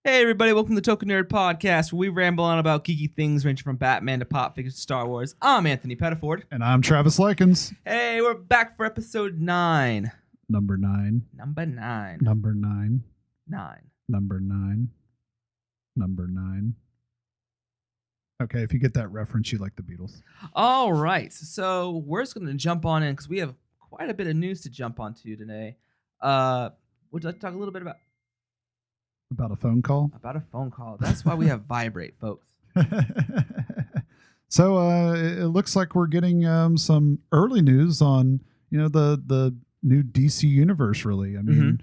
Hey everybody, welcome to the Token Nerd Podcast, where we ramble on about geeky things ranging from Batman to pop figures to Star Wars. I'm Anthony Pettiford. And I'm Travis Lyinks. Hey, we're back for episode 9. Number 9. Number 9. Number 9. 9. Number 9. Number 9. Okay, if you get that reference, you like the Beatles. All right, so we're just going to jump on in because we have quite a bit of news to jump onto today. Would you like to talk a little bit about a phone call? About a phone call. That's why we have Vibrate, folks. So it looks like we're getting some early news on the new DC universe. Really, I mean,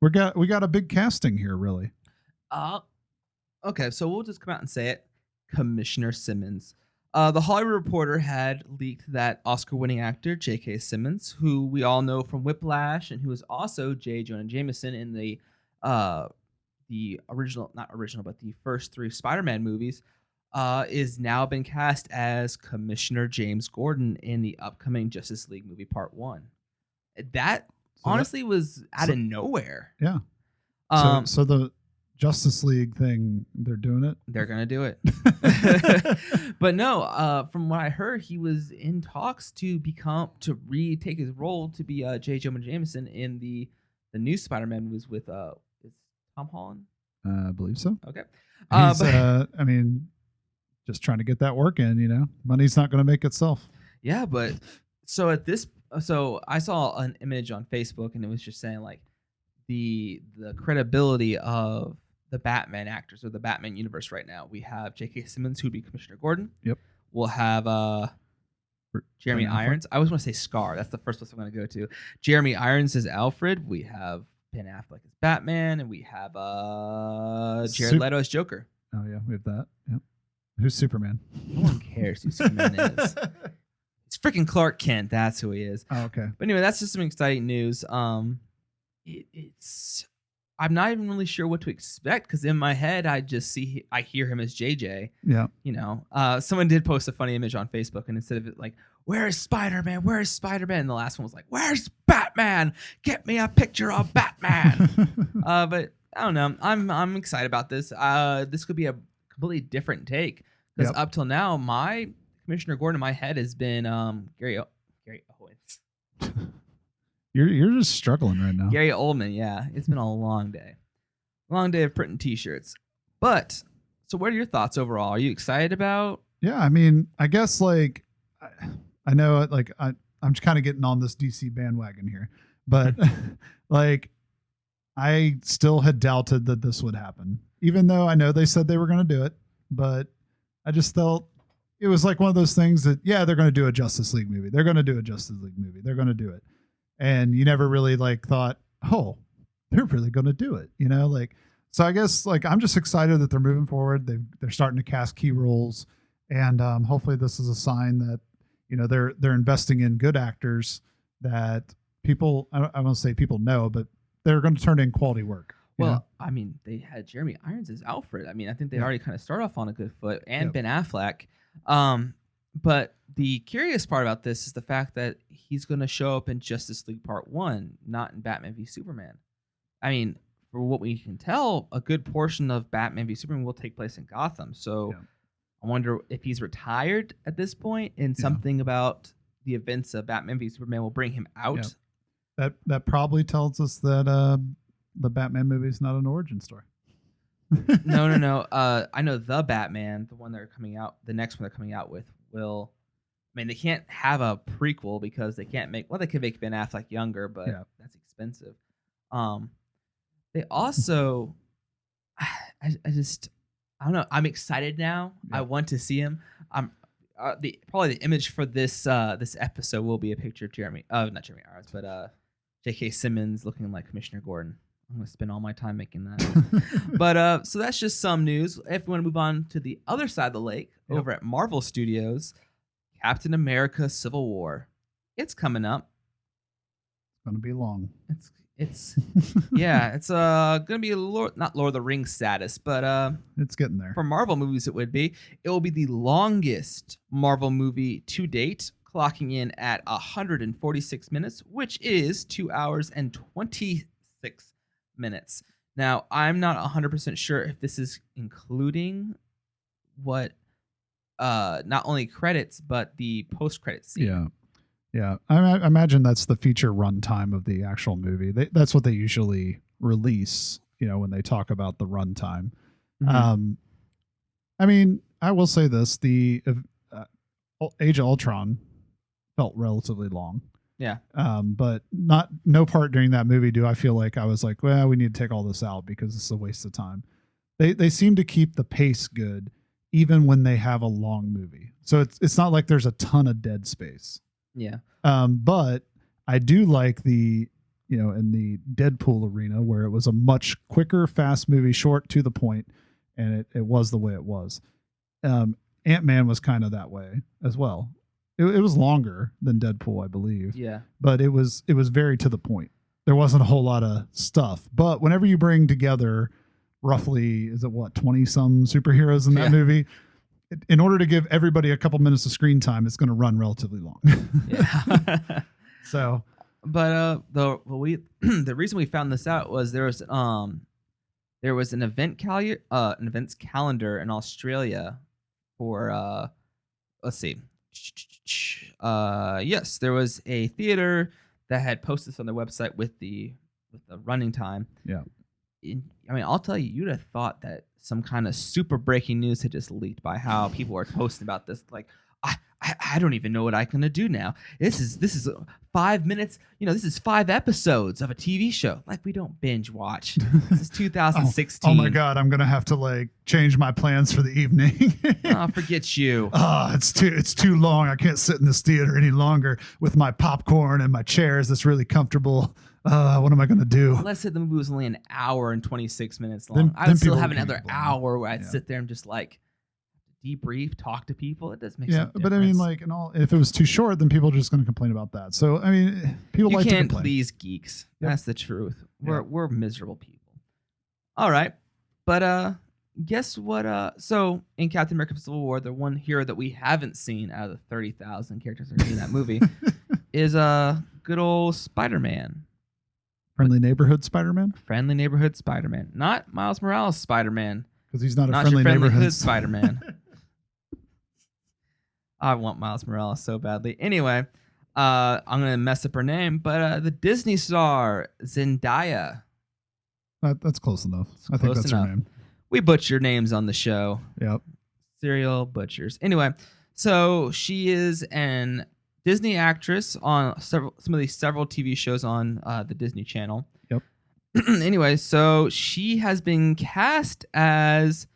we got a big casting here. Really. Okay, so we'll just come out and say it. Commissioner Simmons. The Hollywood Reporter had leaked that Oscar-winning actor J.K. Simmons, who we all know from Whiplash and who is also J. Jonah Jameson in the first 3 Spider-Man movies, is now been cast as Commissioner James Gordon in the upcoming Justice League movie Part 1. That honestly was out of nowhere. Yeah. So the Justice League thing, they're doing it? They're going to do it. But no, from what I heard, he was in talks to retake his role to be J. Jonah Jameson in the new Spider-Man movies with Tom Holland? I believe so. Okay. He's, I mean, just trying to get that work in, Money's not going to make itself. Yeah, but so I saw an image on Facebook and it was just saying like the credibility of the Batman actors or the Batman universe right now. We have J.K. Simmons, who'd be Commissioner Gordon. Yep. We'll have Jeremy Irons. I always want to say Scar. That's the first place I'm going to go to. Jeremy Irons as Alfred. We have Ben Affleck as Batman, and we have Jared Leto as Joker. Oh yeah, we have that. Yep. Who's Superman? No one cares who Superman is. It's freaking Clark Kent. That's who he is. Oh, okay. But anyway, that's just some exciting news. I'm not even really sure what to expect because in my head I hear him as JJ. Yeah. Someone did post a funny image on Facebook, and instead of it like, "Where is Spider-Man? Where is Spider-Man?" And the last one was like, "Where's Batman? Get me a picture of Batman." But I don't know. I'm excited about this. This could be a completely different take because up till now, my Commissioner Gordon in my head has been Gary Owens. You're just struggling right now. Gary Oldman, yeah. It's been a long day. Long day of printing T-shirts. But, so what are your thoughts overall? Are you excited about? Yeah, I mean, I guess, like, I know, like, I'm just kind of getting on this DC bandwagon here. But, like, I still had doubted that this would happen. Even though I know they said they were going to do it. But I just felt it was like one of those things that, yeah, they're going to do a Justice League movie. They're going to do a Justice League movie. They're going to do it. And you never really like thought, oh, they're really going to do it, like. So I guess like I'm just excited that they're moving forward. They're starting to cast key roles, and hopefully this is a sign that they're investing in good actors that people I won't say people know, but they're going to turn in quality work. Well, I mean, they had Jeremy Irons as Alfred. I mean, I think they already kind of start off on a good foot, and Ben Affleck. But the curious part about this is the fact that he's going to show up in Justice League Part 1, not in Batman v Superman. I mean, for what we can tell, a good portion of Batman v Superman will take place in Gotham. So I wonder if he's retired at this point and something about the events of Batman v Superman will bring him out. Yeah. That probably tells us that the Batman movie is not an origin story. No. I know the Batman, the one they're coming out, the next one they're coming out with will. I mean, they can't have a prequel because they can't make. Well, they can make Ben Affleck younger, but that's expensive. They also, I don't know. I'm excited now. Yeah. I want to see him. Probably the image for this episode will be a picture of not Jeremy Irons, but J.K. Simmons looking like Commissioner Gordon. I'm going to spend all my time making that. But so that's just some news. If we want to move on to the other side of the lake, over at Marvel Studios, Captain America Civil War. It's coming up. It's going to be long. It's it's going to be not Lord of the Rings status, but it's getting there. For Marvel movies it would be. It will be the longest Marvel movie to date, clocking in at 146 minutes, which is 2 hours and 26 minutes. Now, I'm not 100% sure if this is including what not only credits but the post-credits scene. Yeah. Yeah. I imagine that's the feature runtime of the actual movie. That's what they usually release, when they talk about the runtime. Mhm. I mean, I will say this, the Age of Ultron felt relatively long. Yeah. But no part during that movie do I feel like I was like, well, we need to take all this out because it's a waste of time. They seem to keep the pace good even when they have a long movie. So it's not like there's a ton of dead space. Yeah. But I do like in the Deadpool arena where it was a much quicker, fast movie, short to the point, and it was the way it was. Ant-Man was kind of that way as well. It was longer than Deadpool, I believe. Yeah. But it was very to the point. There wasn't a whole lot of stuff. But whenever you bring together roughly, 20 some superheroes in that movie, in order to give everybody a couple minutes of screen time, it's going to run relatively long. Yeah. So, but the reason we found this out was there was an events calendar in Australia for let's see. Yes, there was a theater that had posted this on their website with the running time. Yeah. I mean, I'll tell you, you'd have thought that some kind of super breaking news had just leaked by how people are posting about this. Like, I don't even know what I'm gonna do now. This is 5 minutes. This is 5 episodes of a TV show. Like, we don't binge watch. This is 2016. Oh my God, I'm gonna have to change my plans for the evening. Oh, forget you. It's too long. I can't sit in this theater any longer with my popcorn and my chairs. That's really comfortable. What am I gonna do? Let's say the movie was only an hour and 26 minutes long. I would still have another hour where I'd sit there and just debrief, talk to people. It does make sense. Yeah, but I mean, if it was too short, then people are just going to complain about that. So I mean, people you like to can't complain. please geeks. Yep. That's the truth. Yep. We're miserable people. All right, but guess what? So in Captain America: Civil War, the one hero that we haven't seen out of the 30,000 characters that are in that movie is good old Spider-Man. Friendly neighborhood Spider-Man. Friendly neighborhood Spider-Man, not Miles Morales Spider-Man. Because he's not a not friendly your friendly neighborhood hood Spider-Man. I want Miles Morales so badly. Anyway, I'm gonna mess up her name, but the Disney star Zendaya. That's close enough. I think that's her name. We butcher names on the show. Yep. Serial butchers. Anyway, so she is an Disney actress on some of these several TV shows on the Disney Channel. Yep. Anyway, so she has been cast as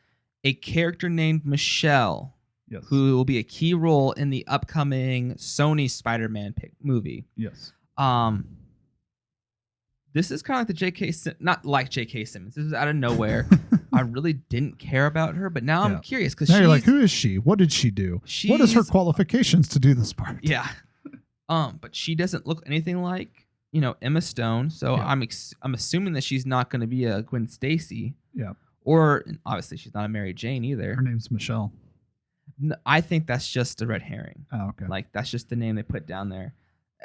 a character named Michelle. Yes. Who will be a key role in the upcoming Sony Spider-Man movie. Yes. This is kind of like the J.K. Not like J.K. Simmons. This is out of nowhere. I really didn't care about her, but now I'm curious because you're like, who is she? What did she do? What is her qualifications to do this part? Yeah. But she doesn't look anything like Emma Stone, so I'm assuming that she's not going to be a Gwen Stacy. Yeah. Or obviously she's not a Mary Jane either. Her name's Michelle. I think that's just a red herring. Oh, okay. Like, that's just the name they put down there.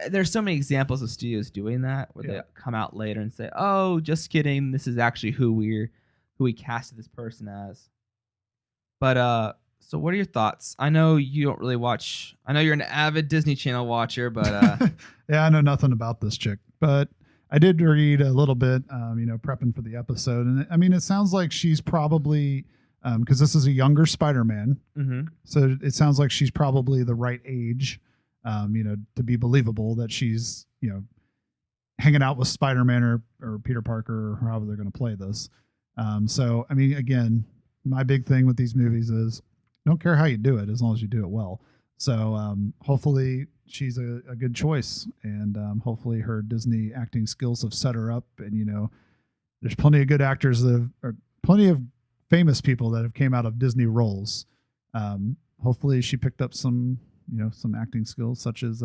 There's so many examples of studios doing that where they come out later and say, "Oh, just kidding. This is actually who we casted this person as." But so what are your thoughts? I know you don't really watch. I know you're an avid Disney Channel watcher, but yeah, I know nothing about this chick, but I did read a little bit, prepping for the episode, and I mean, it sounds like she's probably. Because this is a younger Spider-Man, so it sounds like she's probably the right age, to be believable that she's, hanging out with Spider-Man or Peter Parker or however they're going to play this. So, I mean, again, my big thing with these movies is don't care how you do it as long as you do it well. So hopefully she's a good choice, and hopefully her Disney acting skills have set her up. And, there's plenty of good actors plenty of famous people that have came out of Disney roles. Hopefully she picked up some acting skills such as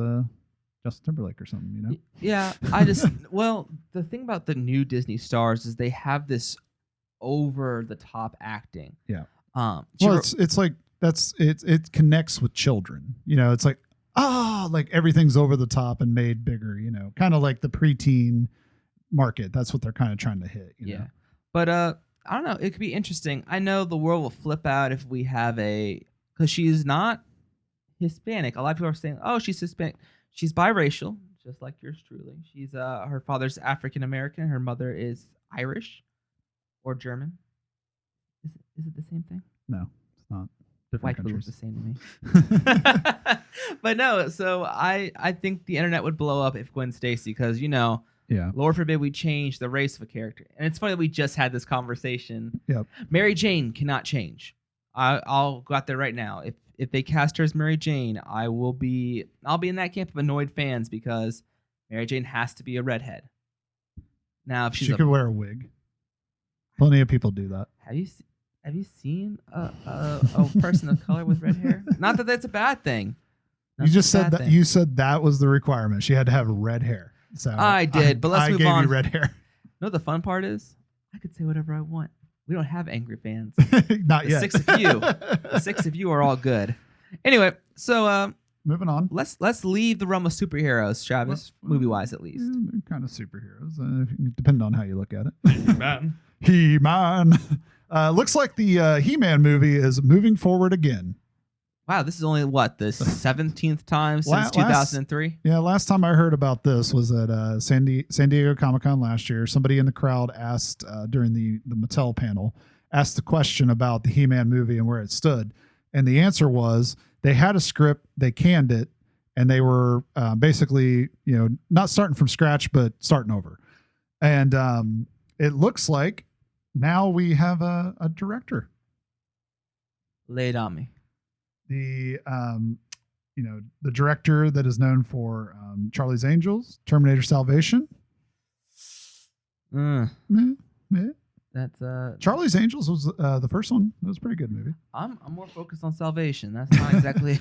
Justin Timberlake or something, Yeah, the thing about the new Disney stars is they have this over the top acting. Yeah. It's like it connects with children. It's like like everything's over the top and made bigger, kind of like the preteen market. That's what they're kind of trying to hit. You know? But I don't know. It could be interesting. I know the world will flip out if we have because she's not Hispanic. A lot of people are saying, "Oh, she's Hispanic." She's biracial, just like yours truly. She's her father's African American. Her mother is Irish or German. Is it the same thing? No, it's not. Different White people look countries. the same to me. But no, so I think the internet would blow up if Gwen Stacy, because Yeah. Lord forbid we change the race of a character. And it's funny that we just had this conversation. Yep. Mary Jane cannot change. I'll go out there right now. If they cast her as Mary Jane, I'll be in that camp of annoyed fans, because Mary Jane has to be a redhead. Now, if she could wear a wig. Plenty of people do that. Have you seen a person of color with red hair? Not that that's a bad thing. You just said that. You said that was the requirement. She had to have red hair. So I did, but let's move on. I gave you red hair. No, the fun part is I could say whatever I want. We don't have angry fans. Not yet. The six of you are all good. Anyway, so moving on. Let's leave the realm of superheroes, Travis, movie-wise at least. Yeah, they're kind of superheroes, depending on how you look at it. He-Man. Looks like the He-Man movie is moving forward again. Wow, this is only the 17th time since 2003? Yeah, last time I heard about this was at San Diego Comic-Con last year. Somebody in the crowd asked during the Mattel panel, asked the question about the He-Man movie and where it stood. And the answer was they had a script, they canned it, and they were basically, not starting from scratch, but starting over. And it looks like now we have a director. Lay it on me. The the director that is known for Charlie's Angels, Terminator Salvation. That's Charlie's Angels was the first one. It was a pretty good movie. I'm more focused on Salvation. That's not exactly.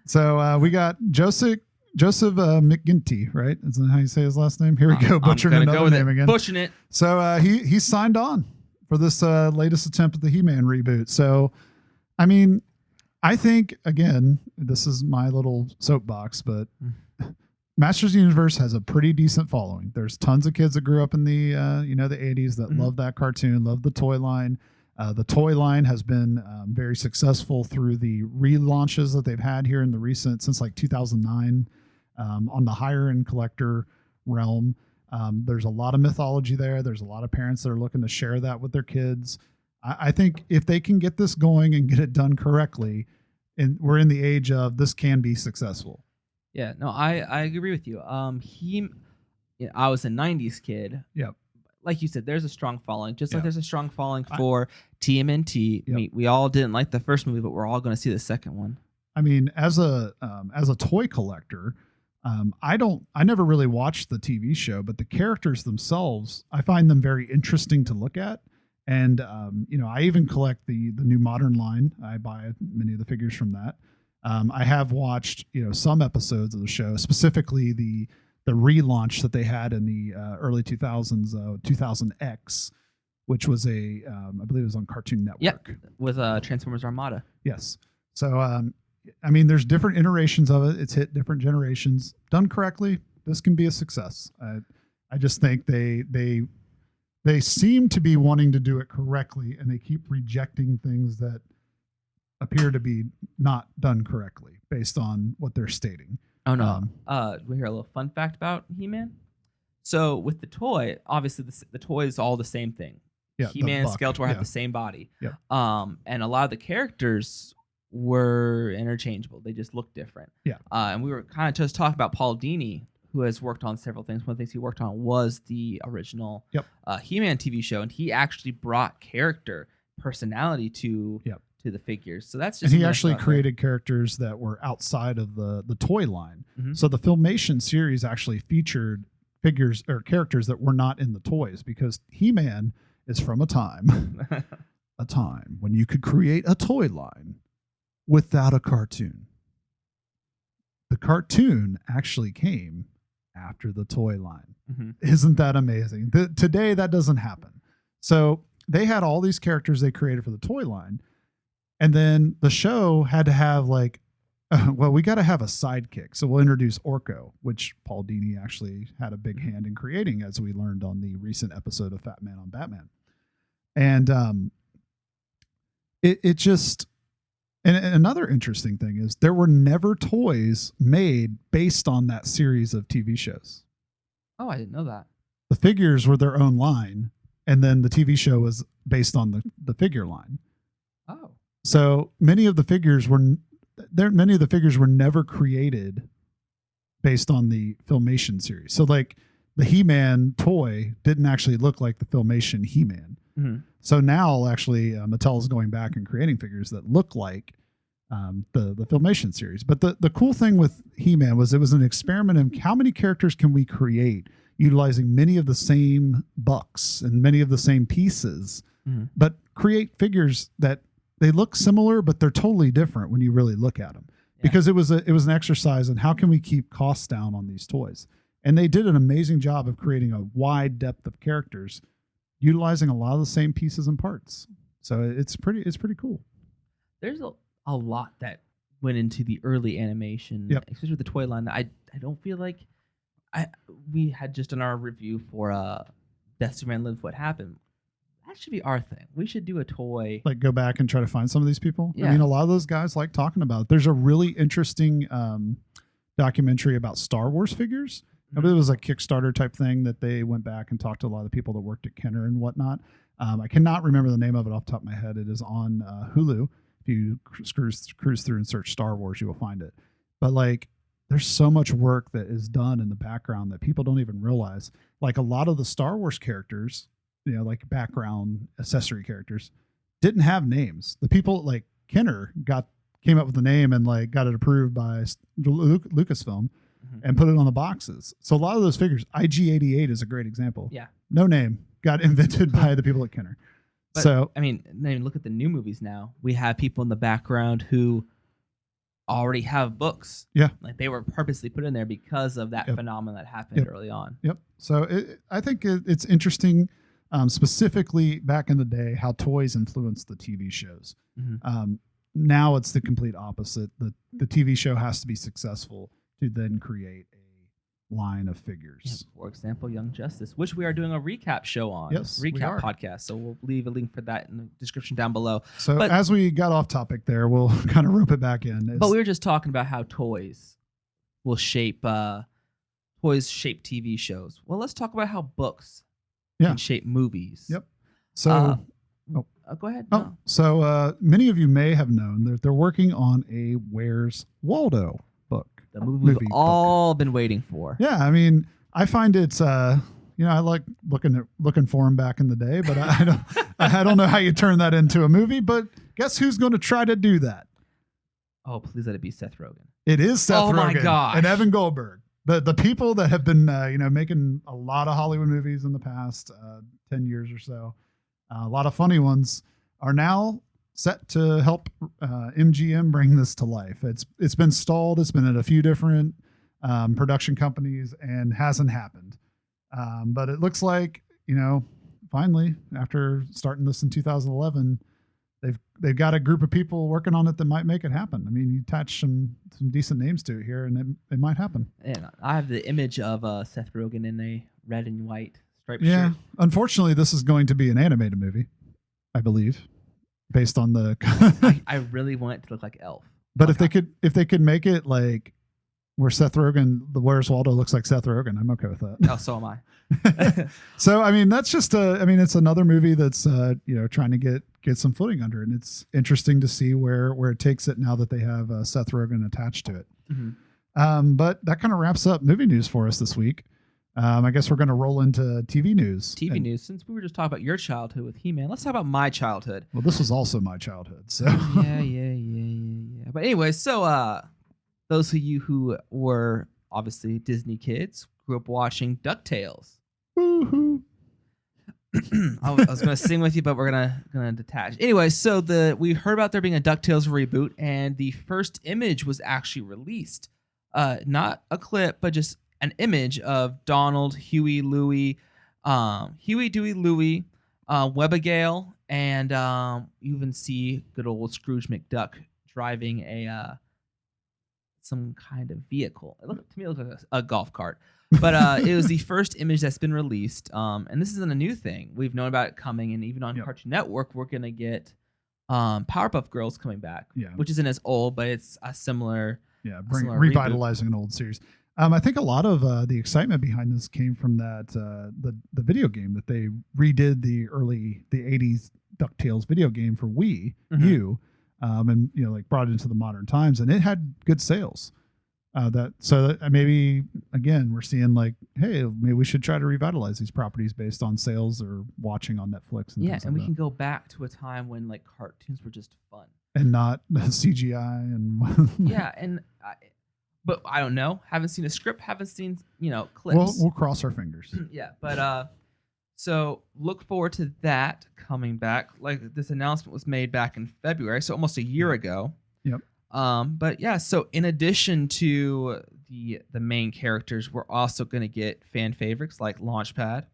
So we got Joseph McGinty, right? Isn't that how you say his last name? Here we go, butchering another name again. Pushing it. So he signed on for this latest attempt at the He-Man reboot. So, I mean, I think, again, this is my little soapbox, but Masters of the Universe has a pretty decent following. There's tons of kids that grew up in the the 80s that love that cartoon, love the toy line. The toy line has been very successful through the relaunches that they've had here in the recent, since like 2009, on the higher end collector realm. There's a lot of mythology there. There's a lot of parents that are looking to share that with their kids. I think if they can get this going and get it done correctly, and we're in the age of this can be successful. Yeah, no, I agree with you. I was a 90s kid. Yep. Like you said, there's a strong following, just like there's a strong following for TMNT. Yep. We all didn't like the first movie, but we're all going to see the second one. I mean, as a toy collector, I never really watched the TV show, but the characters themselves, I find them very interesting to look at. And, I even collect the new modern line. I buy many of the figures from that. I have watched, some episodes of the show, specifically the relaunch that they had in the early 2000s, 2000X, which was I believe it was on Cartoon Network. Yep, with Transformers Armada. Yes. So, there's different iterations of it. It's hit different generations. Done correctly, this can be a success. I just think they seem to be wanting to do it correctly, and they keep rejecting things that appear to be not done correctly based on what they're stating. Oh, no. We hear a little fun fact about He-Man. So with the toy, obviously the toy is all the same thing. Yeah, He-Man and Skeletor have the same body. Yeah. And a lot of the characters were interchangeable. They just looked different. Yeah. And we were kind of just talking about Paul Dini, who has worked on several things. One of the things he worked on was the original He-Man TV show, and he actually brought character personality to the figures. So that's just, and he actually created characters that were outside of the toy line. Mm-hmm. So the Filmation series actually featured figures or characters that were not in the toys, because He-Man is from a time when you could create a toy line without a cartoon. The cartoon actually came after the toy line. Mm-hmm. Isn't that amazing? Today that doesn't happen. So they had all these characters they created for the toy line, and then the show had to have we got to have a sidekick. So we'll introduce Orko, which Paul Dini actually had a big hand in creating, as we learned on the recent episode of Fat Man on Batman. And it just, and another interesting thing is there were never toys made based on that series of TV shows. Oh, I didn't know that. The figures were their own line, and then the TV show was based on the figure line. Oh. So many of the figures were never created based on the Filmation series. So like the He-Man toy didn't actually look like the Filmation He-Man. Mm-hmm. So now actually Mattel is going back and creating figures that look like the Filmation series. But the cool thing with He-Man was it was an experiment in how many characters can we create utilizing many of the same bucks and many of the same pieces, but create figures that they look similar, but they're totally different when you really look at them. Yeah. Because it was an exercise in how can we keep costs down on these toys. And they did an amazing job of creating a wide depth of characters utilizing a lot of the same pieces and parts. So it's pretty cool. There's a lot that went into the early animation, especially with the toy line, that I don't feel like we had just done our review for Death Superman Lives What Happened. That should be our thing. We should do a toy. Like go back and try to find some of these people. Yeah. I mean, a lot of those guys like talking about it. There's a really interesting documentary about Star Wars figures. I believe it was a Kickstarter type thing that they went back and talked to a lot of the people that worked at Kenner and whatnot. I cannot remember the name of it off the top of my head. It is on Hulu. If you cruise through and search Star Wars, you will find it. But like, there's so much work that is done in the background that people don't even realize. Like a lot of the Star Wars characters, you know, like background accessory characters, didn't have names. The people like Kenner came up with the name and like got it approved by Lucasfilm. And put it on the boxes. So a lot of those figures, IG-88 is a great example. Yeah. No name, got invented by the people at Kenner. But, so I mean, look at the new movies now. We have people in the background who already have books. Yeah. Like they were purposely put in there because of that phenomenon that happened early on. Yep. So I think it's interesting, specifically back in the day, how toys influenced the TV shows. Now it's the complete opposite. The TV show has to be successful to then create a line of figures. Yeah, for example, Young Justice, which we are doing a recap show on. Yes, recap podcast. So we'll leave a link for that in the description down below. So as we got off topic there, we'll kind of rope it back in. But we were just talking about how toys will shape TV shows. Well, let's talk about how books can shape movies. Yep. So go ahead. Oh, no. So many of you may have known that they're working on a Where's Waldo book. The movie we've all been waiting for. Yeah, I mean, I find it's I like looking for him back in the day, but I don't know how you turn that into a movie. But guess who's going to try to do that? Oh, please let it be Seth Rogen. It is Seth Rogen. My gosh. And Evan Goldberg. The people that have been making a lot of Hollywood movies in the past 10 years or so, a lot of funny ones, are now set to help MGM bring this to life. It's been stalled. It's been at a few different production companies and hasn't happened. But it looks like, finally, after starting this in 2011, they've got a group of people working on it that might make it happen. I mean, you attach some decent names to it here, and it might happen. And I have the image of Seth Rogen in a red and white striped shirt. Yeah, unfortunately, this is going to be an animated movie, I believe. Based on the I really want it to look like Elf. But if they could make it like where Seth Rogen, the Where's Waldo looks like Seth Rogen, I'm okay with that. Oh, so am I. So I mean, that's just it's another movie that's trying to get some footing under it. And it's interesting to see where it takes it now that they have Seth Rogen attached to it. But that kind of wraps up movie news for us this week. I guess we're going to roll into TV news. News. Since we were just talking about your childhood with He-Man, let's talk about my childhood. Well, this was also my childhood. So yeah. But anyway, so those of you who were obviously Disney kids grew up watching DuckTales. Woohoo! I was going to sing with you, but we're gonna detach. Anyway, so we heard about there being a DuckTales reboot, and the first image was actually released. Not a clip, but just an image of Donald, Huey, Dewey, Louie, Webigail, and you even see good old Scrooge McDuck driving a some kind of vehicle. To me, it looked like a golf cart. But it was the first image that's been released. And this isn't a new thing. We've known about it coming, and even on Cartoon Network, we're gonna get Powerpuff Girls coming back, which isn't as old, but it's a similar. Yeah, revitalizing an old series. I think a lot of the excitement behind this came from that the video game that they redid the 80s DuckTales video game for Wii U, and like brought it into the modern times, and it had good sales. Maybe again we're seeing like, hey, maybe we should try to revitalize these properties based on sales or watching on Netflix. And we can go back to a time when like cartoons were just fun and not CGI and but I don't know. Haven't seen a script. Haven't seen clips. We'll cross our fingers. But so look forward to that coming back. Like this announcement was made back in February, so almost a year ago. Yep. But yeah, so in addition to the main characters, we're also gonna get fan favorites like Launchpad.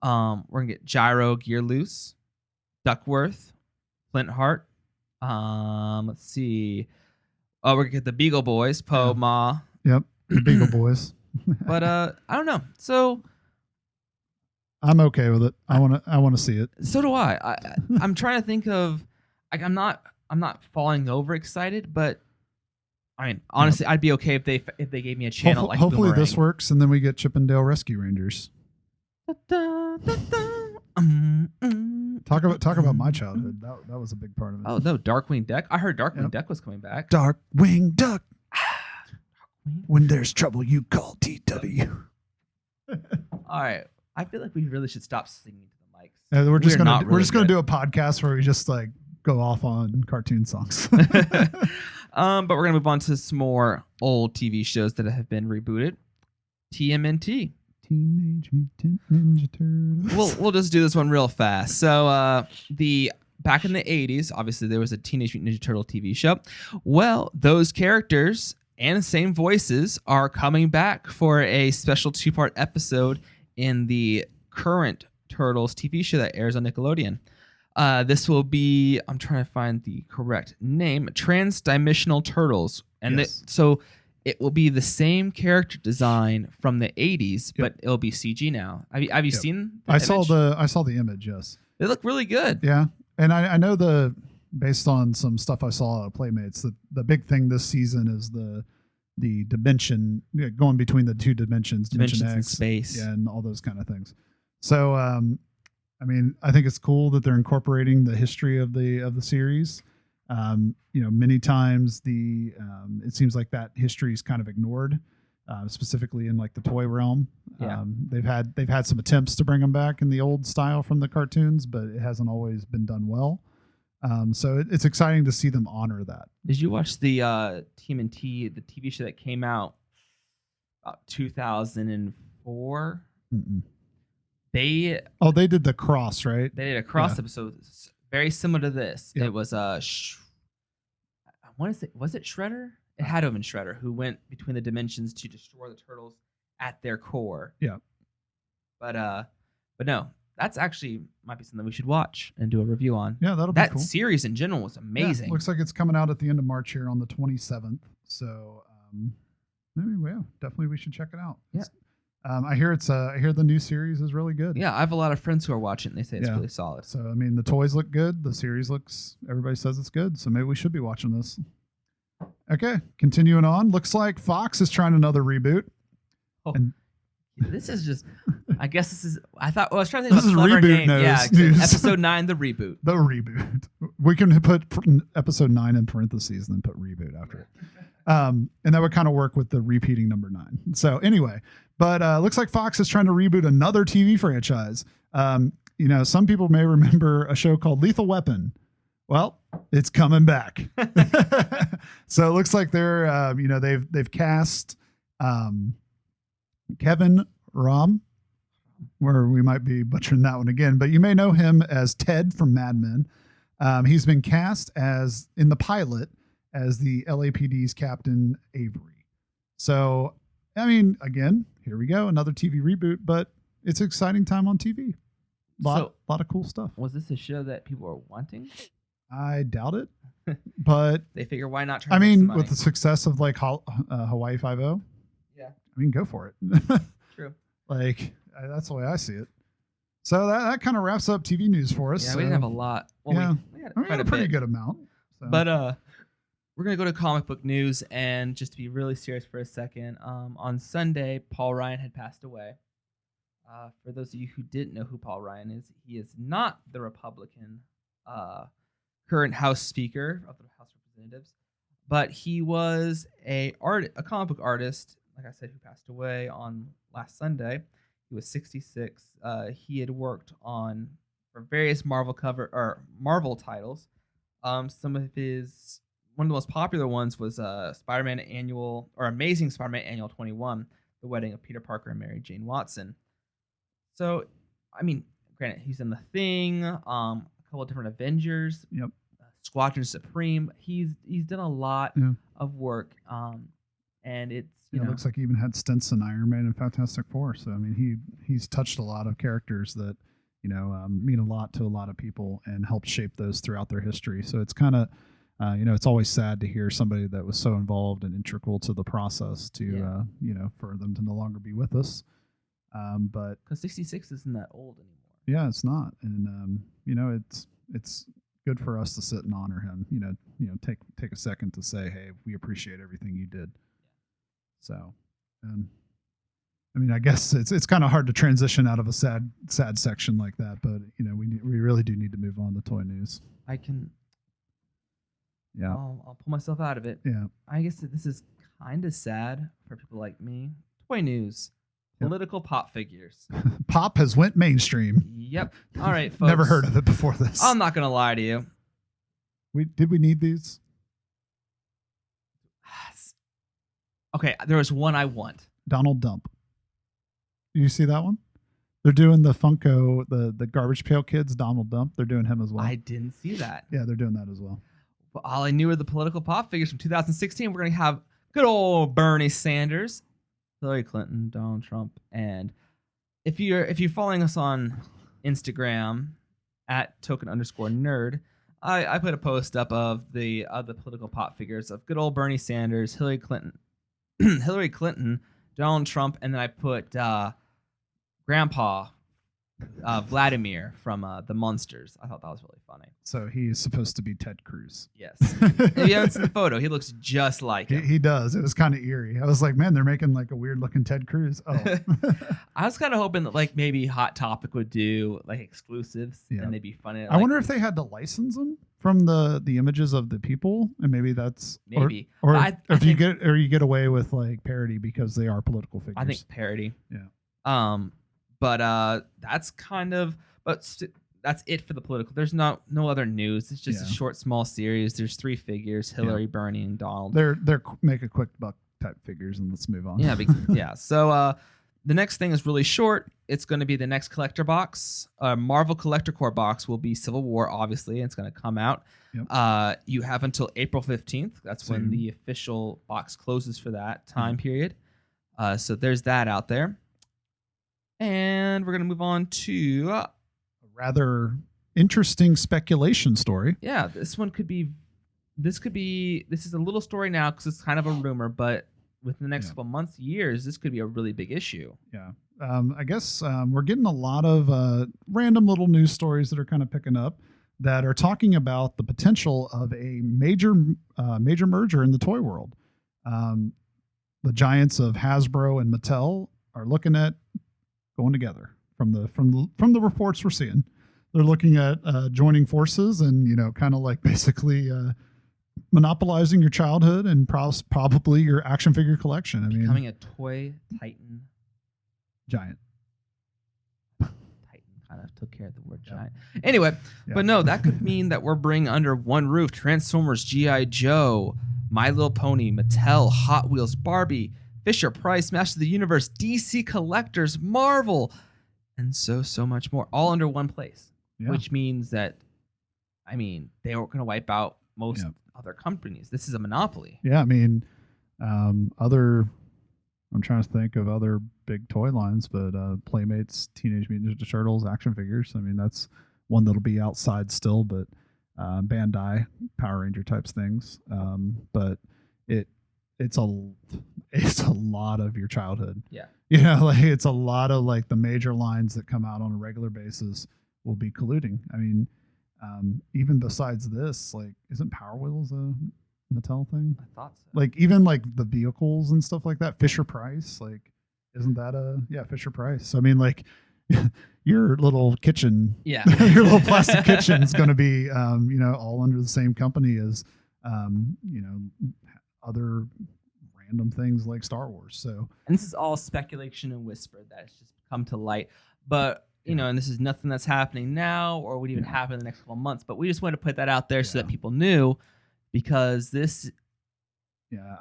We're gonna get Gyro Gear Loose, Duckworth, Flintheart. Let's see. Oh, we're gonna get the Beagle Boys, Poe, Ma. Yep, the Beagle Boys. But I don't know. So I'm okay with it. I want to see it. So do I. I'm trying to think of. Like, I'm not falling over excited, but I mean, honestly, I'd be okay if they gave me a channel. Hopefully Boomerang. This works, and then we get Chippendale Rescue Rangers. Talk about my childhood. That was a big part of it. Oh no, Darkwing Duck. I heard Darkwing Duck was coming back. Darkwing Duck. When there's trouble, you call TW. All right, I feel like we really should stop singing to the mics. We're just gonna do a podcast where we just like go off on cartoon songs. But we're gonna move on to some more old TV shows that have been rebooted. TMNT. Teenage Mutant Ninja Turtles. We'll just do this one real fast. So back in the 80s, obviously there was a Teenage Mutant Ninja Turtle TV show. Well, those characters and same voices are coming back for a special 2-part episode in the current Turtles TV show that airs on Nickelodeon. This will be, I'm trying to find the correct name, Transdimensional Turtles. And so it will be the same character design from the 80s, but it'll be CG now. Have you seen the image? I saw the image, yes. They look really good. Yeah. And I know based on some stuff I saw at Playmates, the big thing this season is the dimension, going between the two dimensions X, and space, and all those kind of things. So I mean, I think it's cool that they're incorporating the history of the series. Many times it seems like that history is kind of ignored, specifically in like the toy realm. Yeah. They've had some attempts to bring them back in the old style from the cartoons, but it hasn't always been done well. So it's exciting to see them honor that. Did you watch the TMNT, the TV show that came out about 2004? Mm-mm. They did the cross, right? They did a cross episode very similar to this. Yep. It was was it Shredder? It had to have been Shredder who went between the dimensions to destroy the turtles at their core. Yeah. But no, that's actually might be something we should watch and do a review on. Yeah, that'll be cool. That series in general was amazing. Yeah, looks like it's coming out at the end of March here on the 27th. So definitely we should check it out. Yeah. I hear the new series is really good. Yeah, I have a lot of friends who are watching. They say it's really solid. So I mean, the toys look good. The series everybody says it's good. So maybe we should be watching this. Okay, continuing on. Looks like Fox is trying another reboot. Oh, this is just. I guess this is. I was trying to think of a clever name. Yeah, episode 9, the reboot. The reboot. We can put episode 9 in parentheses and then put reboot after it. And that would kind of work with the repeating number 9. So anyway. But looks like Fox is trying to reboot another TV franchise. Some people may remember a show called Lethal Weapon. Well, it's coming back. So it looks like they're, they've cast Kevin Rom, where we might be butchering that one again, but you may know him as Ted from Mad Men. He's been cast in the pilot as the LAPD's Captain Avery. So, I mean, again, here we go, another TV reboot, but it's an exciting time on TV. Lot of cool stuff. Was this a show that people were wanting? I doubt it, but They figure why not try I to make some mean, money? with the success of like Hawaii 5-0, Yeah, I mean, go for it. true. Like that's the way I see it. So that kind of wraps up TV news for us. Yeah, so, we didn't have a lot. Well, yeah, we had I mean, quite a pretty bit. good amount. So. But we're gonna go to comic book news, and just to be really serious for a second, on Sunday, Paul Ryan had passed away. For those of you who didn't know who Paul Ryan is, he is not the Republican current House Speaker of the House of Representatives, but he was a comic book artist, like I said, who passed away on last Sunday. He was 66. He had worked on for various Marvel titles. Some of his one of the most popular ones was Spider-Man Amazing Spider-Man Annual 21, The Wedding of Peter Parker and Mary Jane Watson. So, I mean, granted, he's in The Thing, a couple of different Avengers, Yep. Squadron Supreme. He's done a lot of work, and it's it looks like he even had stints in Iron Man and Fantastic Four. So I mean, he's touched a lot of characters that mean a lot to a lot of people and helped shape those throughout their history. So it's kind of it's always sad to hear somebody that was so involved and integral to the process to for them to no longer be with us. But because 66 isn't that old anymore. Yeah, it's not, and it's good for us to sit and honor him. Take a second to say, hey, we appreciate everything you did. So, and I mean, I guess it's kind of hard to transition out of a sad section like that, but we really do need to move on to toy news. I can. Yeah, I'll pull myself out of it. Yeah, I guess this is kind of sad for people like me. Toy news. Political pop figures. Pop has went mainstream. Yep. All right, folks. Never heard of it before this. I'm not gonna lie to you. Did we need these? Okay, there was one I want. Donald Dump. Do you see that one? They're doing the Funko, the Garbage Pail Kids, Donald Dump. They're doing him as well. I didn't see that. Yeah, they're doing that as well. Well, all I knew were the political pop figures from 2016. We're gonna have good old Bernie Sanders, Hillary Clinton, Donald Trump, and if you're following us on Instagram at @token_nerd, I put a post up of the political pop figures of good old Bernie Sanders, Hillary Clinton, Donald Trump, and then I put Grandpa Vladimir from the Munsters. I thought that was really funny. So he's supposed to be Ted Cruz. Yes. If you haven't seen the photo, he looks just like him. He does. It was kind of eerie. I was like, man, they're making like a weird looking Ted Cruz. Oh. I was kind of hoping that like maybe Hot Topic would do like exclusives and they'd be funny. I wonder if they had to license them from the images of the people, and maybe that's maybe. Or if you get away with like parody because they are political figures. I think parody. Yeah. But that's kind of that's it for the political. There's no other news. It's just a short, small series. There's 3 figures: Hillary, Bernie, and Donald. They're make a quick buck type figures, and let's move on. Yeah, yeah. So the next thing is really short. It's going to be the next collector box. Marvel Collector Core box will be Civil War, obviously, and it's going to come out. Yep. You have until April 15th. That's when the official box closes for that time period. So there's that out there. And we're going to move on to a rather interesting speculation story. Yeah, this is a little story now because it's kind of a rumor, but within the next couple months, years, this could be a really big issue. Yeah. I guess we're getting a lot of random little news stories that are kind of picking up that are talking about the potential of a major merger in the toy world. The giants of Hasbro and Mattel are looking at going together from the reports we're seeing. They're looking at joining forces and kind of like basically monopolizing your childhood and probably your action figure collection. Becoming a toy titan giant. Titan kind of took care of the word giant. Anyway, but no, that could mean that we're bringing under one roof Transformers, G.I. Joe, My Little Pony, Mattel, Hot Wheels, Barbie, Fisher Price, Masters of the Universe, DC Collectors, Marvel, and so much more, all under one place. Yeah. Which means that, they were going to wipe out most other companies. This is a monopoly. Yeah, I'm trying to think of other big toy lines, but Playmates, Teenage Mutant Ninja Turtles, action figures. That's one that'll be outside still, but Bandai Power Ranger types things. But it's a lot of your childhood. Yeah. Like it's a lot of like the major lines that come out on a regular basis will be colluding. I mean, even besides this, like, isn't Power Wheels a Mattel thing? I thought so. Like even like the vehicles and stuff like that. Fisher Price, like, isn't that Fisher Price? So, I mean, like your little kitchen, your little plastic kitchen is going to be, all under the same company as, other random things like Star Wars. So, and this is all speculation and whisper that has just come to light. But and this is nothing that's happening now or would even happen in the next couple of months. But we just want to put that out there so that people knew, because this. Yeah,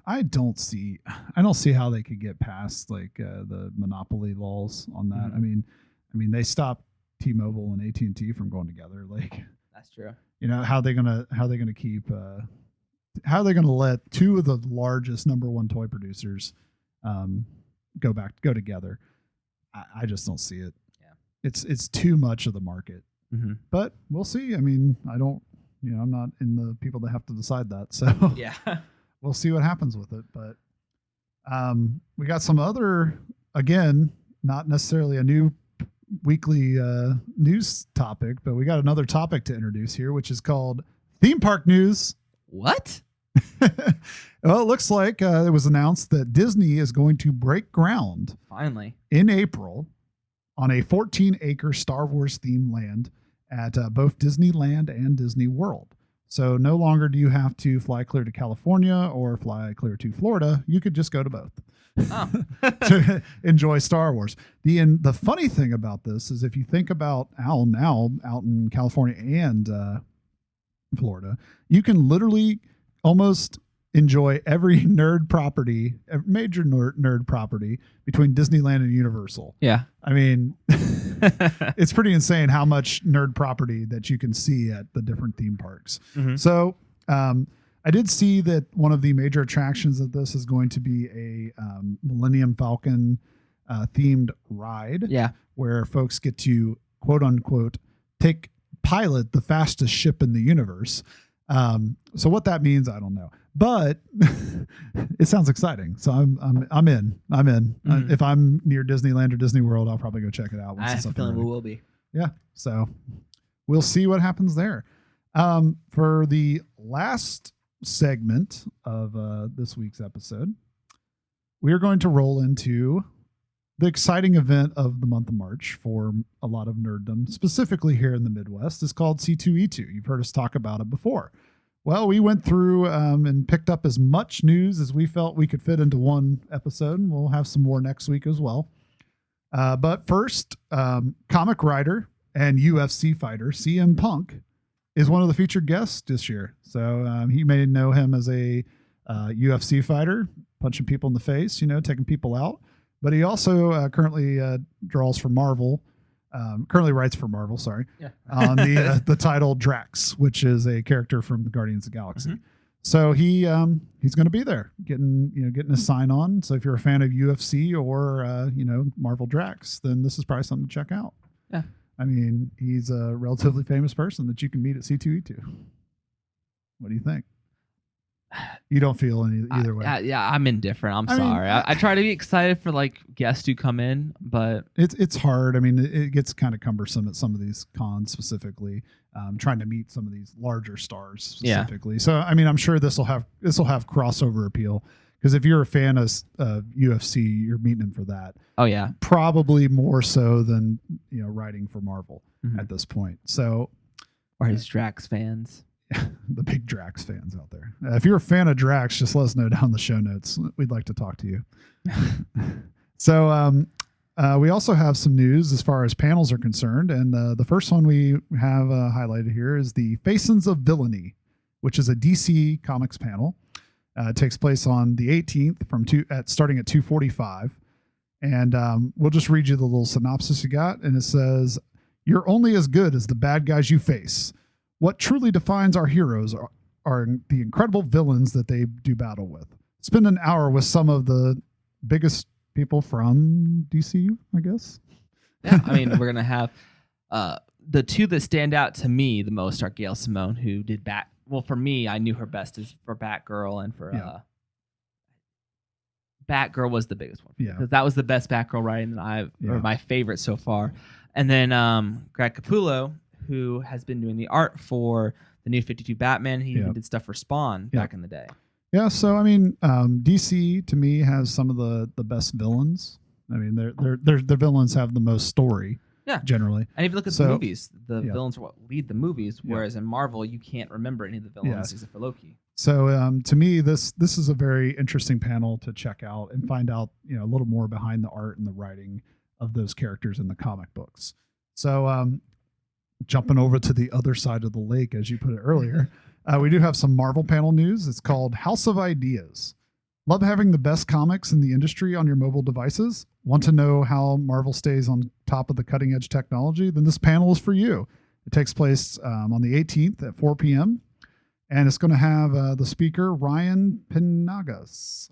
I don't see how they could get past like the monopoly laws on that. Mm-hmm. I mean they stopped T-Mobile and AT&T from going together. Like, that's true. How are they gonna keep? How are they gonna let two of the largest number one toy producers go together? I just don't see it. Yeah, it's too much of the market. Mm-hmm. But we'll see. I mean, I'm not in the people that have to decide that. So yeah. We'll see what happens with it. But we got some other, again, not necessarily a new weekly news topic, but we got another topic to introduce here, which is called theme park news. What? Well, it looks like it was announced that Disney is going to break ground finally in April on a 14-acre Star Wars themed land at both Disneyland and Disney World. So no longer do you have to fly clear to California or fly clear to Florida. You could just go to both to enjoy Star Wars. The funny thing about this is if you think about now out in California and Florida, you can literally almost enjoy every nerd property, major nerd property between Disneyland and Universal. Yeah. I mean, it's pretty insane how much nerd property that you can see at the different theme parks. Mm-hmm. So I did see that one of the major attractions of this is going to be a Millennium Falcon themed ride. Yeah. Where folks get to, quote unquote, pilot the fastest ship in the universe. So what that means, I don't know, but it sounds exciting. So I'm in. Mm-hmm. If I'm near Disneyland or Disney World, I'll probably go check it out. I have a feeling we will be. Yeah. So we'll see what happens there. For the last segment of this week's episode, we are going to roll into the exciting event of the month of March for a lot of nerddom, specifically here in the Midwest, is called C2E2. You've heard us talk about it before. Well, we went through and picked up as much news as we felt we could fit into one episode, and we'll have some more next week as well. But first, comic writer and UFC fighter CM Punk is one of the featured guests this year. So he may know him as a UFC fighter, punching people in the face, taking people out. But he also currently draws for Marvel. Currently writes for Marvel, sorry. Yeah. On the title Drax, which is a character from the Guardians of the Galaxy. Mm-hmm. So he's going to be there, getting a sign on. So if you're a fan of UFC or Marvel Drax, then this is probably something to check out. Yeah. I mean, he's a relatively famous person that you can meet at C2E2. What do you think? You don't feel either way. Yeah, I'm indifferent. I'm sorry. I try to be excited for like guests who come in, but it's hard. I mean, it gets kind of cumbersome at some of these cons, specifically trying to meet some of these larger stars specifically. Yeah. So I mean, I'm sure this will have crossover appeal, because if you're a fan of UFC, you're meeting him for that. Oh yeah, probably more so than writing for Marvel at this point. So, or his Drax fans. The big Drax fans out there. If you're a fan of Drax, just let us know down in the show notes. We'd like to talk to you. So we also have some news as far as panels are concerned. And the first one we have highlighted here is the Faces of Villainy, which is a DC Comics panel. It takes place on the 18th starting at 2:45. And we'll just read you the little synopsis you got. And it says, "You're only as good as the bad guys you face. What truly defines our heroes are the incredible villains that they do battle with. Spend an hour with some of the biggest people from DCU, I guess." Yeah, I mean, we're going to have the two that stand out to me the most are Gail Simone, who did Well, for me, I knew her best is for Batgirl, and for Batgirl was the biggest one. Because that was the best Batgirl writing that or my favorite so far. And then Greg Capullo, who has been doing the art for the new 52 Batman. He even did stuff for Spawn back in the day. Yeah, so I mean, DC to me has some of the best villains. I mean, their villains have the most story. Yeah, generally. And if you look at the movies, the villains are what lead the movies. Whereas in Marvel, you can't remember any of the villains except for Loki. So to me, this is a very interesting panel to check out and find out a little more behind the art and the writing of those characters in the comic books. So jumping over to the other side of the lake, as you put it earlier. We do have some Marvel panel news. It's called House of Ideas. Love having the best comics in the industry on your mobile devices? Want to know how Marvel stays on top of the cutting edge technology? Then this panel is for you. It takes place on the 18th at 4 p.m. And it's going to have the speaker, Ryan Pinagas.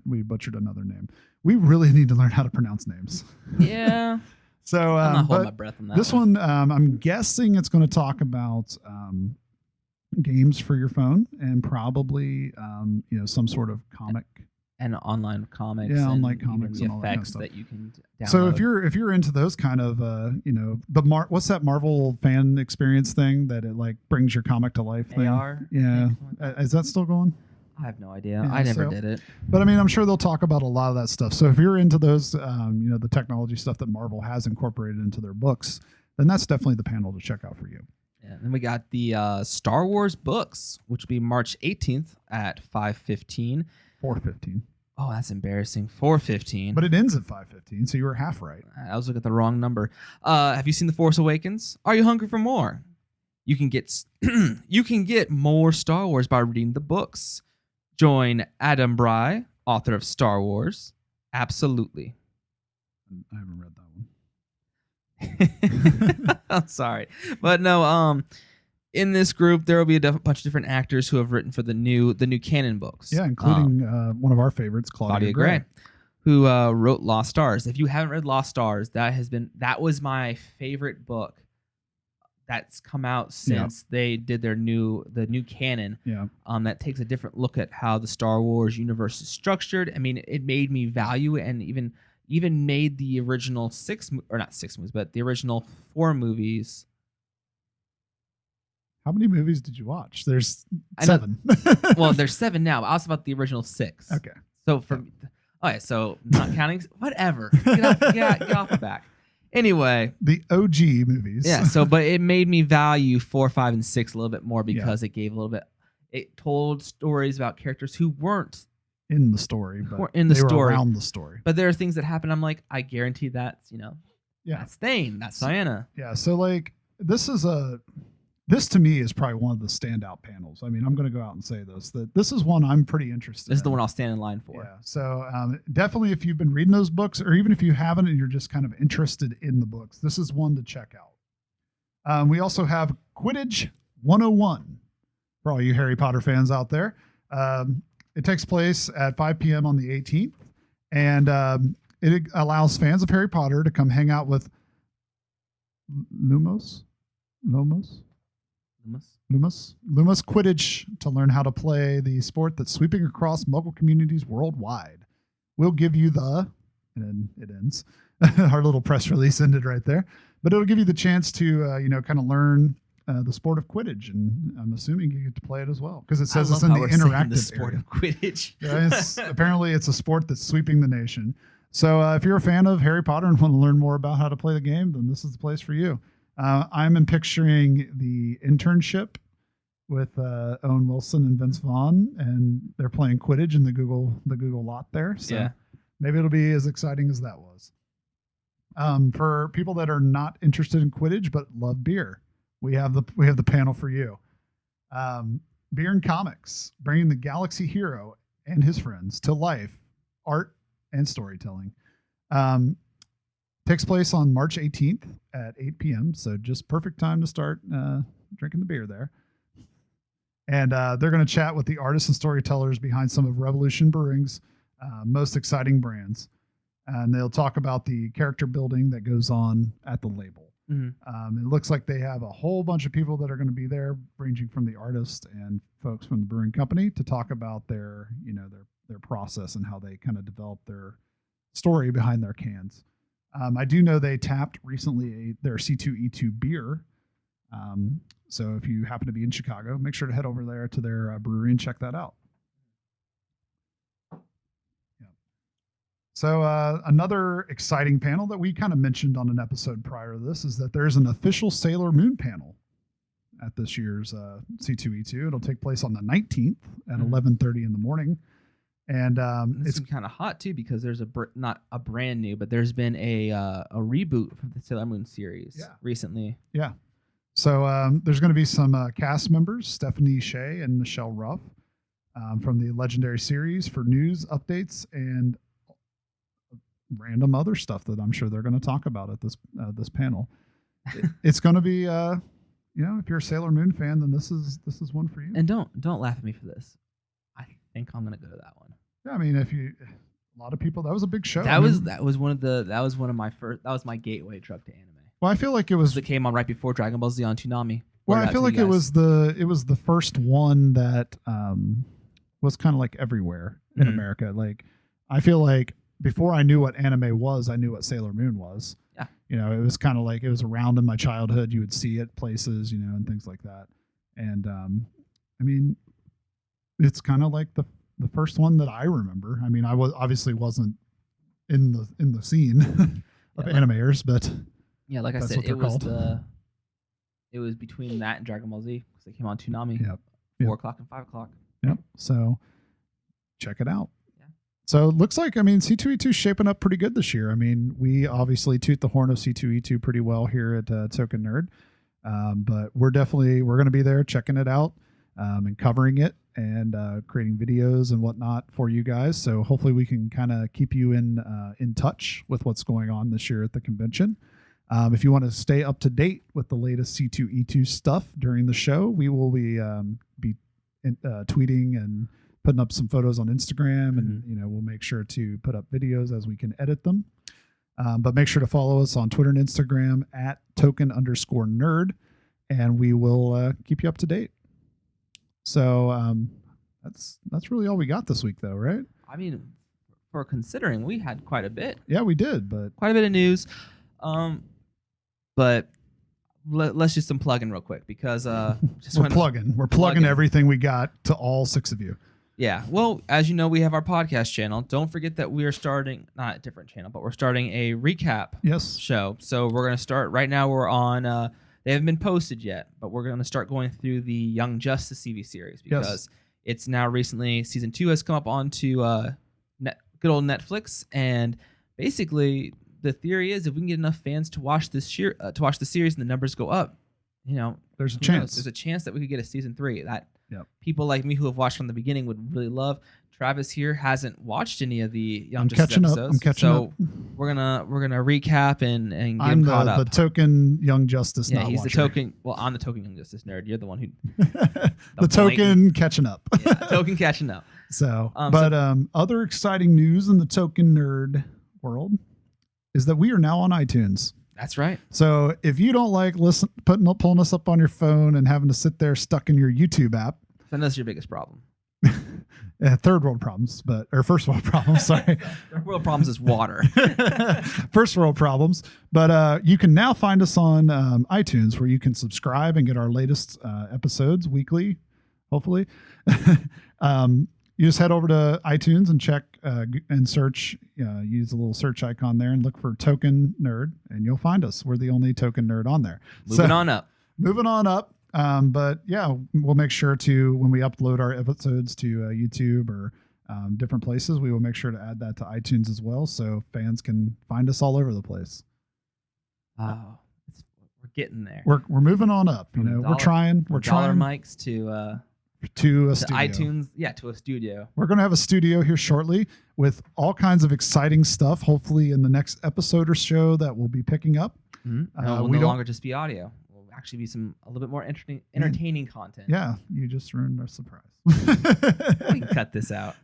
We butchered another name. We really need to learn how to pronounce names. Yeah. So I'm not holding my breath on that. This one, I'm guessing it's going to talk about games for your phone and probably some sort of comic and online comics. Yeah, online comics and all the effects that kind of that you can download. So if you're into those kind of what's that Marvel fan experience thing that it like brings your comic to life thing? AR? Yeah. Is that still going? I have no idea. I never did it. But I mean, I'm sure they'll talk about a lot of that stuff. So if you're into those, the technology stuff that Marvel has incorporated into their books, then that's definitely the panel to check out for you. Yeah, and then we got the Star Wars books, which will be March 18th at 5:15. 4:15. Oh, that's embarrassing. 4:15. But it ends at 5:15, so you were half right. I was looking at the wrong number. Have you seen The Force Awakens? Are you hungry for more? You can get more Star Wars by reading the books. Join Adam Bry, author of Star Wars. Absolutely. I haven't read that one. I'm sorry. But no, in this group, there will be a bunch of different actors who have written for the new canon books. Yeah, including one of our favorites, Claudia Gray, who wrote Lost Stars. If you haven't read Lost Stars, that was my favorite book that's come out since they did the new canon. Yeah. That takes a different look at how the Star Wars universe is structured. I mean, it made me value and even made the original the original 4 movies. How many movies did you watch? There's 7. Well, there's 7 now, but I was about the original 6. Okay. So so not counting, whatever. Get off the back. Anyway, the OG movies. Yeah. So, but it made me value 4, 5, and 6 a little bit more because it gave a little bit. It told stories about characters who weren't in the story, but were around the story. But there are things that happen. I'm like, I guarantee that's that's Thane, that's Diana. Yeah. So like, this to me is probably one of the standout panels. I mean, I'm going to go out and say this is one I'm pretty interested in. This is the one I'll stand in line for. Yeah. So definitely if you've been reading those books, or even if you haven't and you're just kind of interested in the books, this is one to check out. We also have Quidditch 101 for all you Harry Potter fans out there. It takes place at 5 p.m. on the 18th, and it allows fans of Harry Potter to come hang out with Lumos Quidditch to learn how to play the sport that's sweeping across Muggle communities worldwide. We'll give you and then it ends. Our little press release ended right there, but it'll give you the chance to kind of learn the sport of Quidditch, and I'm assuming you get to play it as well because it says it's in the interactive sport of Quidditch. Apparently, it's a sport that's sweeping the nation. So if you're a fan of Harry Potter and want to learn more about how to play the game, then this is the place for you. I'm picturing the internship with Owen Wilson and Vince Vaughn, and they're playing Quidditch in the Google lot there. So maybe it'll be as exciting as that was. For people that are not interested in Quidditch but love beer, we have the panel for you. Beer and comics, bringing the Galaxy hero and his friends to life, art and storytelling. Takes place on March 18th at 8 p.m. So just perfect time to start drinking the beer there. And they're going to chat with the artists and storytellers behind some of Revolution Brewing's most exciting brands. And they'll talk about the character building that goes on at the label. It looks like they have a whole bunch of people that are going to be there, ranging from the artist and folks from the brewing company, to talk about their process and how they kind of develop their story behind their cans. I do know they tapped recently their C2E2 beer. So if you happen to be in Chicago, make sure to head over there to their brewery and check that out. Yeah. So another exciting panel that we kind of mentioned on an episode prior to this is that there's an official Sailor Moon panel at this year's C2E2. It'll take place on the 19th at 11:30 in the morning. And it's kind of hot too, because there's not a brand new, but there's been a reboot from the Sailor Moon series recently. Yeah. So there's going to be some cast members, Stephanie Shea and Michelle Ruff, from the legendary series for news, updates, and random other stuff that I'm sure they're going to talk about at this panel. It's going to be, if you're a Sailor Moon fan, then this is one for you. And don't laugh at me for this. I think I'm going to go to that one. Yeah, I mean, a lot of people, that was a big show. That was one of my first. That was my gateway drug to anime. Well, I feel like it came on right before Dragon Ball Z on Toonami. Well, I feel like it was the first one that was kind of like everywhere in America. Like, I feel like before I knew what anime was, I knew what Sailor Moon was. Yeah. It was kind of like, it was around in my childhood. You would see it places, and things like that. And I mean, it's kind of like the first one that I remember. I mean, I wasn't in the scene of animators, but yeah, like I said, it was between that and Dragon Ball Z, because they came on Toonami. 4 o'clock and 5 o'clock. Yep. So check it out. Yeah. So it looks like, I mean, C2E2 is shaping up pretty good this year. I mean, we obviously toot the horn of C2E2 pretty well here at Token Nerd. But we're going to be there checking it out and covering it and creating videos and whatnot for you guys. So hopefully we can kind of keep you in touch with what's going on this year at the convention. If you want to stay up to date with the latest C2E2 stuff during the show, we will be tweeting and putting up some photos on Instagram, and we'll make sure to put up videos as we can edit them. But make sure to follow us on Twitter and Instagram at @token_nerd, and we will keep you up to date. So that's really all we got this week, though, right? I mean, for considering we had quite a bit. Yeah, we did, but quite a bit of news. But let's just unplug in real quick, because we're plugging everything we got to all 6 of you. Yeah. Well, as you know, we have our podcast channel. Don't forget that we are starting, not a different channel, but we're starting a recap show. So we're going to start right now. We're on, they haven't been posted yet, but we're going to start going through the Young Justice TV series, because it's now recently, season 2 has come up onto good old Netflix. And basically, the theory is, if we can get enough fans to watch the series and the numbers go up, there's a chance. There's a chance that we could get a season 3 that people like me who have watched from the beginning would really love. Travis here hasn't watched any of the Young Justice episodes. I'm catching up. We're gonna recap and get I'm caught up. the token Young Justice. Yeah, he's the token. Well, I'm the token Young Justice nerd. You're the one who the token catching up. Yeah, token catching up. So, other exciting news in the token nerd world is that we are now on iTunes. That's right. So if you don't like pulling us up on your phone and having to sit there stuck in your YouTube app, then that's your biggest problem. Third world problems, or first world problems. Sorry, third world problems is water. First world problems, but you can now find us on iTunes, where you can subscribe and get our latest episodes weekly, hopefully. You just head over to iTunes and check and search, use the little search icon there and look for Token Nerd, and you'll find us. We're the only Token Nerd on there. Moving on up. But yeah, we'll make sure to, when we upload our episodes to YouTube or different places, we will make sure to add that to iTunes as well, so fans can find us all over the place. We're getting there. We're moving on up. We're trying. Dollar mics to a iTunes, to a studio. We're going to have a studio here shortly with all kinds of exciting stuff, hopefully in the next episode or so that we'll be picking up. Will no longer just be audio. Will actually be a little bit more entertaining content. Yeah, you just ruined our surprise. We can cut this out.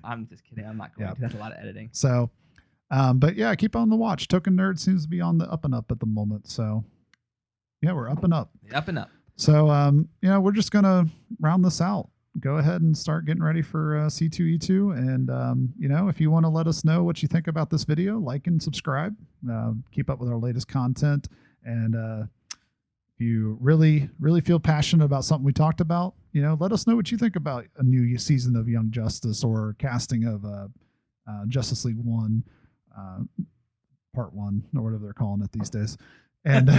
I'm just kidding. I'm not going to. That's a lot of editing. So But yeah, keep on the watch. Token Nerd seems to be on the up and up at the moment. So yeah, we're up and up. Up and up. So, we're just going to round this out. Go ahead and start getting ready for C2E2. And, if you want to let us know what you think about this video, like and subscribe. Keep up with our latest content. And if you really, really feel passionate about something we talked about, let us know what you think about a new season of Young Justice or casting of Justice League 1, Part 1, or whatever they're calling it these days. And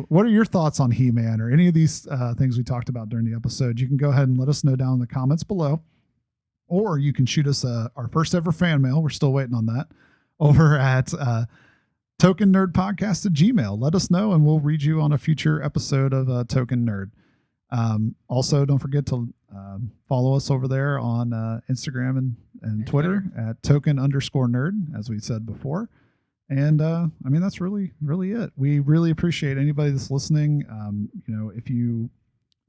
what are your thoughts on He-Man or any of these things we talked about during the episode? You can go ahead and let us know down in the comments below, or you can shoot us our first ever fan mail. We're still waiting on that over at Token Nerd Podcast at Gmail. Let us know and we'll read you on a future episode of Token Nerd. Also, don't forget to follow us over there on Instagram and Twitter at token_nerd, as we said before. And that's really, really it. We really appreciate anybody that's listening. If you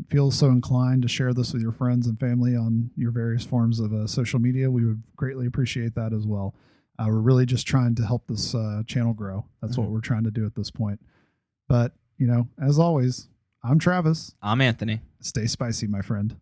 feel so inclined to share this with your friends and family on your various forms of social media, we would greatly appreciate that as well. We're really just trying to help this channel grow. That's what we're trying to do at this point. But, as always, I'm Travis. I'm Anthony. Stay spicy, my friend.